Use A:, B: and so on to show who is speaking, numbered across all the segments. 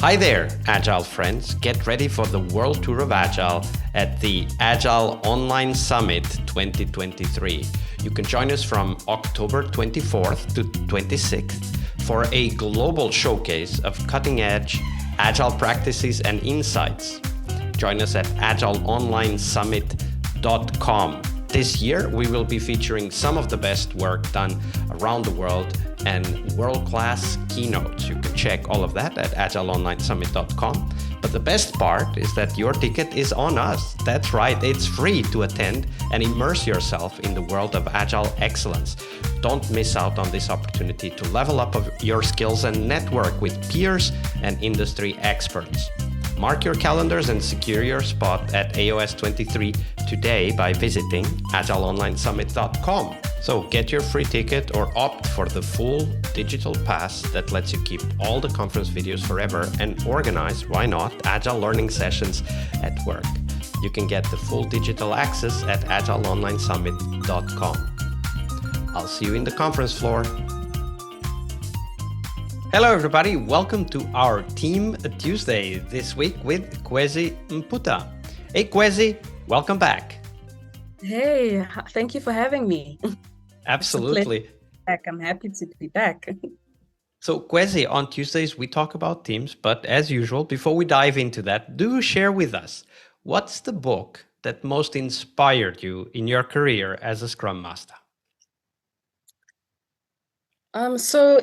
A: Hi there, Agile friends. Get ready for the World Tour of Agile at the Agile Online Summit 2023. You can join us from October 24th to 26th for a global showcase of cutting-edge Agile practices and insights. Join us at agileonlinesummit.com. This year, we will be featuring some of the best work done around the world and world-class keynotes. You can check all of that at agileonlinesummit.com. But the best part is that your ticket is on us. That's right, it's free to attend and immerse yourself in the world of Agile excellence. Don't miss out on this opportunity to level up your skills and network with peers and industry experts. Mark your calendars and secure your spot at AOS 23 today by visiting agileonlinesummit.com. So get your free ticket or opt for the full digital pass that lets you keep all the conference videos forever and organize, why not, Agile learning sessions at work. You can get the full digital access at agileonlinesummit.com. I'll see you in the conference floor. Hello everybody, welcome to our Team Tuesday this week with Khwezi Mputa. Hey Khwezi, welcome back.
B: Hey, thank you for having me.
A: Absolutely.
B: I'm happy to be back.
A: So Khwezi, on Tuesdays we talk about teams, but as usual, before we dive into that, do share with us, what's the book that most inspired you in your career as a Scrum Master?
B: So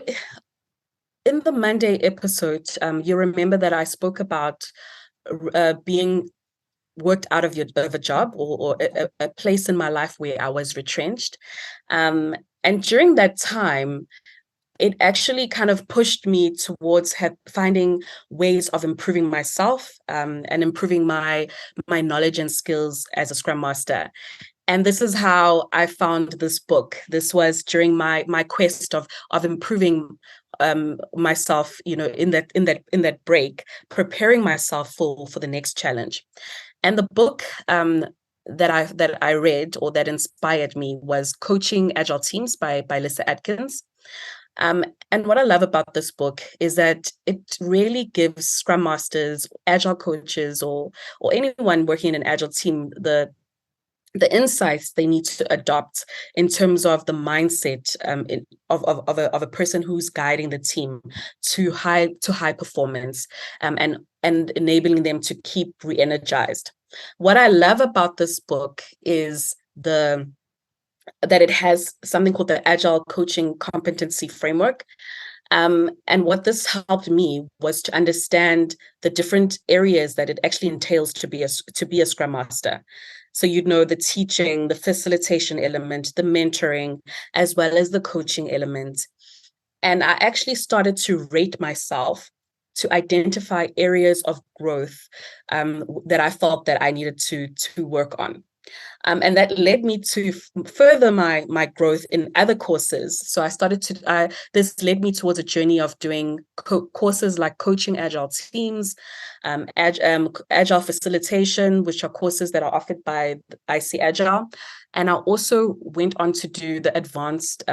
B: in the Monday episode, you remember that I spoke about being worked out of a job or a place in my life where I was retrenched. And during that time, it actually kind of pushed me towards finding ways of improving myself and improving my knowledge and skills as a Scrum Master. And this is how I found this book. This was during my quest of improving myself, in that break, preparing myself for the next challenge. And the book that I read or that inspired me was Coaching Agile Teams by Lyssa Adkins. And what I love about this book is that it really gives Scrum Masters, Agile coaches, or anyone working in an Agile team the insights they need to adopt in terms of the mindset of a person who's guiding the team to high performance and enabling them to keep re-energized. What I love about this book is that it has something called the Agile Coaching Competency Framework. And what this helped me was to understand the different areas that it actually entails to be a Scrum Master. So the teaching, the facilitation element, the mentoring, as well as the coaching element. And I actually started to rate myself to identify areas of growth that I felt that I needed to work on. And that led me to further my growth in other courses. So this led me towards a journey of doing courses like Coaching Agile Teams, Agile Facilitation, which are courses that are offered by IC Agile. And I also went on to do the advanced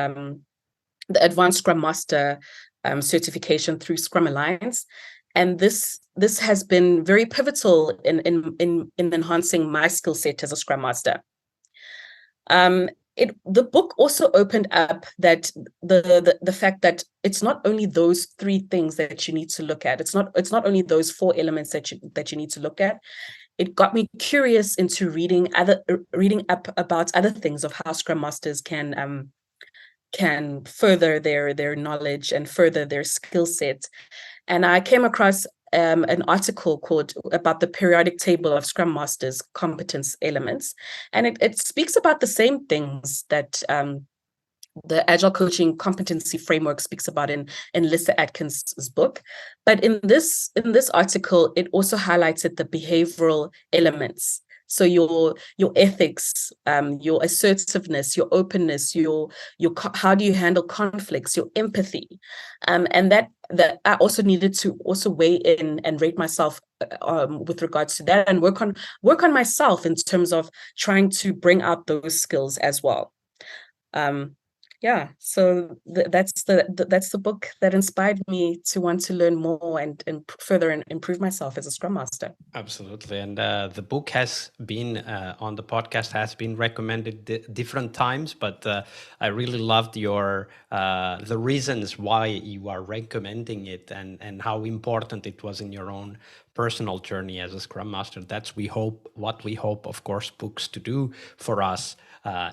B: Scrum Master certification through Scrum Alliance. And this has been very pivotal in enhancing my skill set as a Scrum Master. The book also opened up that the fact that it's not only those three things that you need to look at. It's not only those four elements that you need to look at. It got me curious into reading up about other things of how Scrum Masters can further their knowledge and further their skill set. And I came across an article about the periodic table of Scrum Masters competence elements. And it speaks about the same things that the Agile Coaching Competency Framework speaks about in Lyssa Adkins' book. But in this article, it also highlighted the behavioral elements. So your ethics, your assertiveness, your openness, your how do you handle conflicts, your empathy, and that I also needed to also weigh in and rate myself with regards to that, and work on myself in terms of trying to bring out those skills as well. yeah, so that's the book that inspired me to want to learn more and further improve myself as a Scrum Master.
A: Absolutely. And the book has been on the podcast, has been recommended different times, but I really loved your the reasons why you are recommending it and how important it was in your own personal journey as a Scrum Master. That's what we hope, of course, books to do for us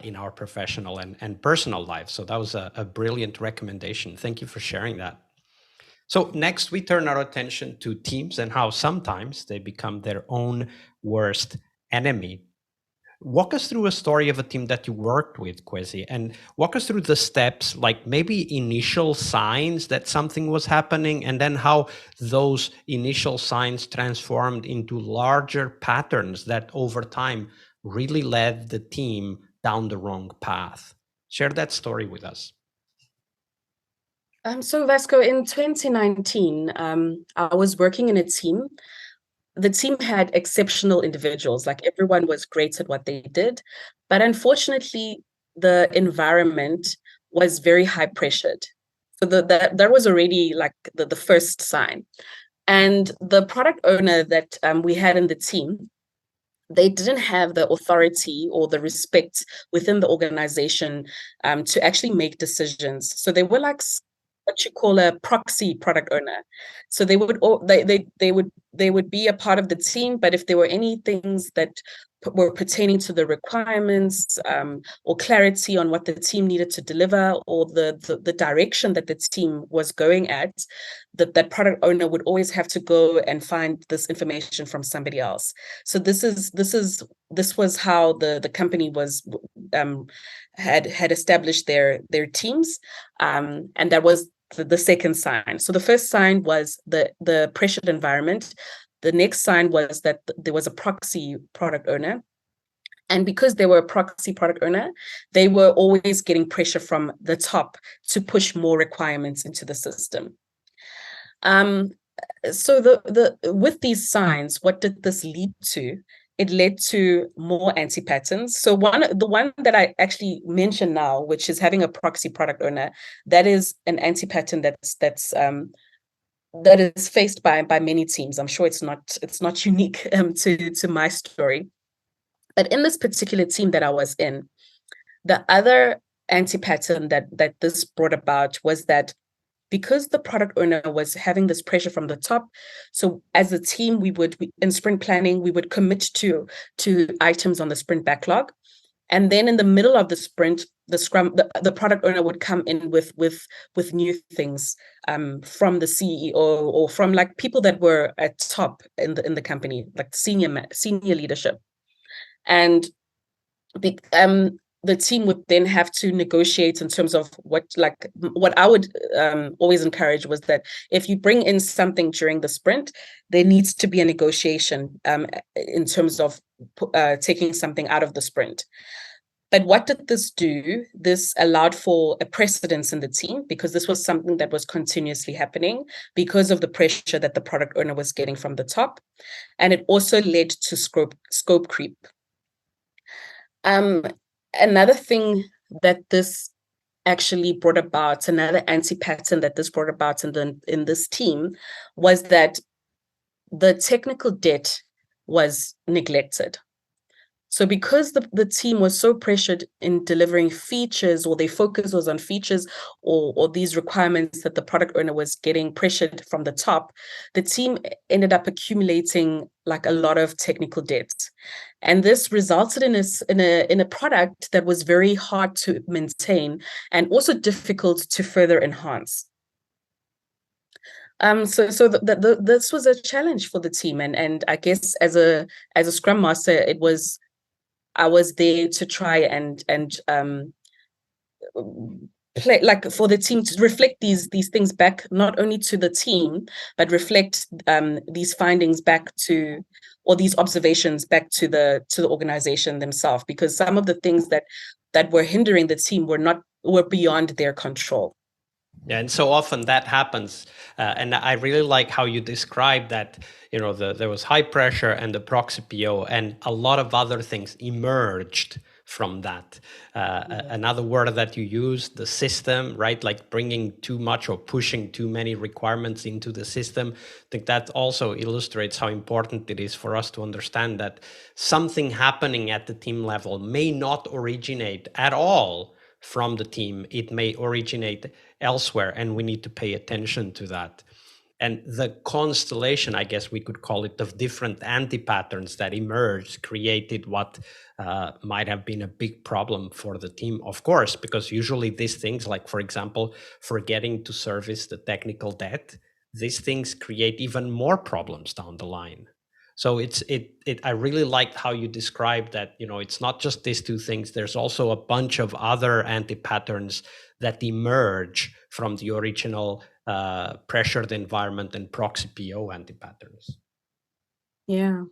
A: in our professional and personal lives. So that was a brilliant recommendation. Thank you for sharing that. So next, we turn our attention to teams and how sometimes they become their own worst enemy. Walk us through a story of a team that you worked with, Khwezi, and walk us through the steps, like maybe initial signs that something was happening, and then how those initial signs transformed into larger patterns that over time really led the team down the wrong path. Share that story with us.
B: So Vasco, in 2019, I was working in a team. The team had exceptional individuals, like everyone was great at what they did. But unfortunately, the environment was very high pressured. So that was already like the first sign. And the product owner that we had in the team, they didn't have the authority or the respect within the organization to actually make decisions. So they were like what you call a proxy product owner. So they would be a part of the team, but if there were any things that were pertaining to the requirements or clarity on what the team needed to deliver or the direction that the team was going at, that product owner would always have to go and find this information from somebody else. So this was how the company was had established their teams, and that was the second sign. So the first sign was the pressured environment. The next sign was that there was a proxy product owner. And because they were a proxy product owner, they were always getting pressure from the top to push more requirements into the system. So with these signs, what did this lead to? It led to more anti-patterns. So the one that I actually mentioned now, which is having a proxy product owner, that is an anti-pattern that is faced by many teams. I'm sure it's not unique to my story. But in this particular team that I was in, the other anti-pattern that this brought about was that because the product owner was having this pressure from the top, so as a team, in sprint planning, we would commit to items on the sprint backlog. And then in the middle of the sprint, the product owner would come in with new things from the CEO or from like people that were at top in the company, like senior leadership. And the team would then have to negotiate in terms of what I would always encourage was that if you bring in something during the sprint, there needs to be a negotiation in terms of taking something out of the sprint. But what did this do? This allowed for a precedence in the team because this was something that was continuously happening because of the pressure that the product owner was getting from the top. And it also led to scope creep. Another thing that this actually brought about, another anti-pattern that this brought about in this team, was that the technical debt was neglected. So because the team was so pressured in delivering features, or their focus was on features or these requirements that the product owner was getting pressured from the top, the team ended up accumulating like a lot of technical debt. And this resulted in a product that was very hard to maintain and also difficult to further enhance. So this was a challenge for the team, and I guess as a Scrum Master, I was there to try and play, like, for the team to reflect these things back, not only to the team, but reflect these findings back to, or these observations back to the organization themselves, because some of the things that were hindering the team were beyond their control.
A: Yeah, and so often that happens, and I really like how you describe that. There was high pressure and the proxy PO, and a lot of other things emerged from that. Another word that you use, the system, right? Like bringing too much or pushing too many requirements into the system. I think that also illustrates how important it is for us to understand that something happening at the team level may not originate at all from the team. It may originate elsewhere, and we need to pay attention to that. And the constellation, I guess we could call it, of different anti-patterns that emerged created what might have been a big problem for the team, of course, because usually these things, like, for example, forgetting to service the technical debt, these things create even more problems down the line. So I really liked how you described that, it's not just these two things. There's also a bunch of other anti-patterns that emerge from the original pressured environment and proxy PO anti-patterns.
B: Yeah.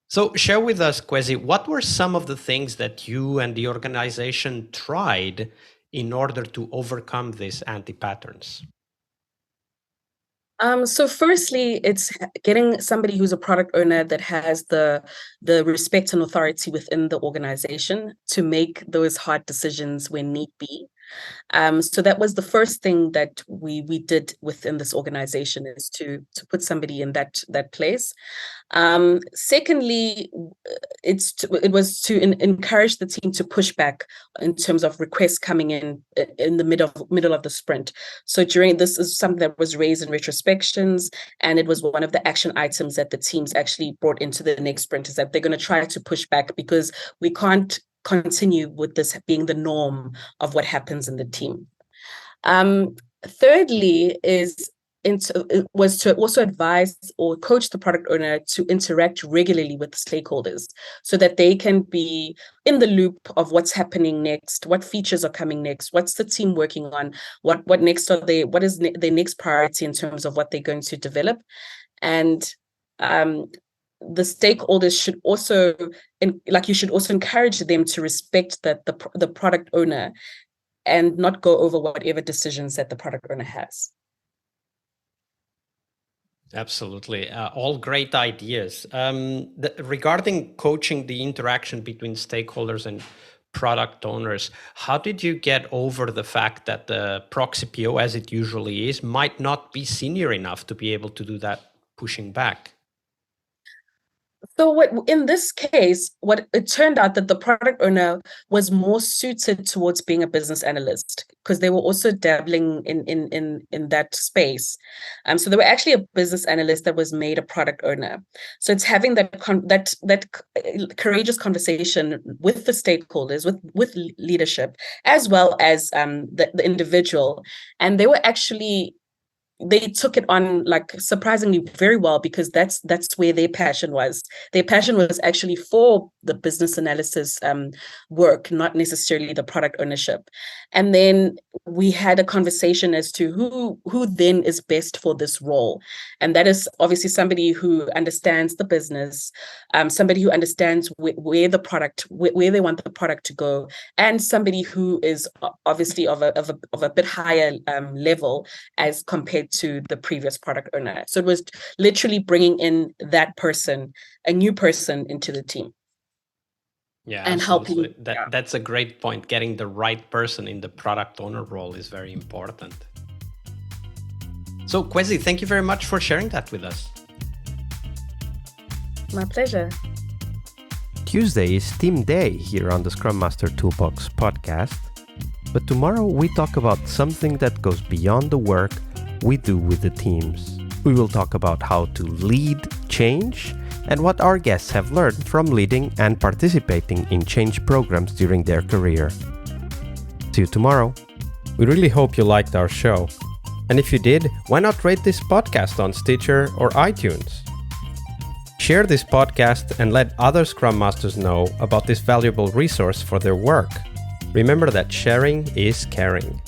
A: So share with us, Khwezi, what were some of the things that you and the organization tried in order to overcome these anti-patterns?
B: So firstly, it's getting somebody who's a product owner that has the respect and authority within the organization to make those hard decisions when need be. So that was the first thing that we did within this organization, is to put somebody in that place. Secondly, it was to encourage the team to push back in terms of requests coming in the middle of the sprint. So this is something that was raised in retrospections, and it was one of the action items that the teams actually brought into the next sprint, is that they're going to try to push back, because we can't continue with this being the norm of what happens in the team. Thirdly, was to also advise or coach the product owner to interact regularly with stakeholders, so that they can be in the loop of what's happening next, what features are coming next, what's the team working on, what is their next priority in terms of what they're going to develop. And the stakeholders should also, you should also encourage them to respect the product owner and not go over whatever decisions that the product owner has.
A: Absolutely. All great ideas. Regarding coaching the interaction between stakeholders and product owners, how did you get over the fact that the proxy PO, as it usually is, might not be senior enough to be able to do that pushing back?
B: So in this case, what it turned out that the product owner was more suited towards being a business analyst, because they were also dabbling in that space. So they were actually a business analyst that was made a product owner. So it's having that courageous conversation with the stakeholders, with leadership, as well as the individual, and they took it on surprisingly very well, because that's where their passion was. Their passion was actually for the business analysis work, not necessarily the product ownership. And then we had a conversation as to who then is best for this role. And that is obviously somebody who understands the business, somebody who understands where they want the product to go, and somebody who is obviously of a bit higher level as compared to the previous product owner. So it was literally bringing in that person, a new person, into the team.
A: Yeah, and absolutely. That's a great point. Getting the right person in the product owner role is very important. So Khwezi, thank you very much for sharing that with us.
B: My pleasure.
A: Tuesday is Team Day here on the Scrum Master Toolbox podcast. But tomorrow we talk about something that goes beyond the work we do with the teams. We will talk about how to lead change and what our guests have learned from leading and participating in change programs during their career. See you tomorrow. We really hope you liked our show. And if you did, why not rate this podcast on Stitcher or iTunes? Share this podcast and let other Scrum Masters know about this valuable resource for their work. Remember that sharing is caring.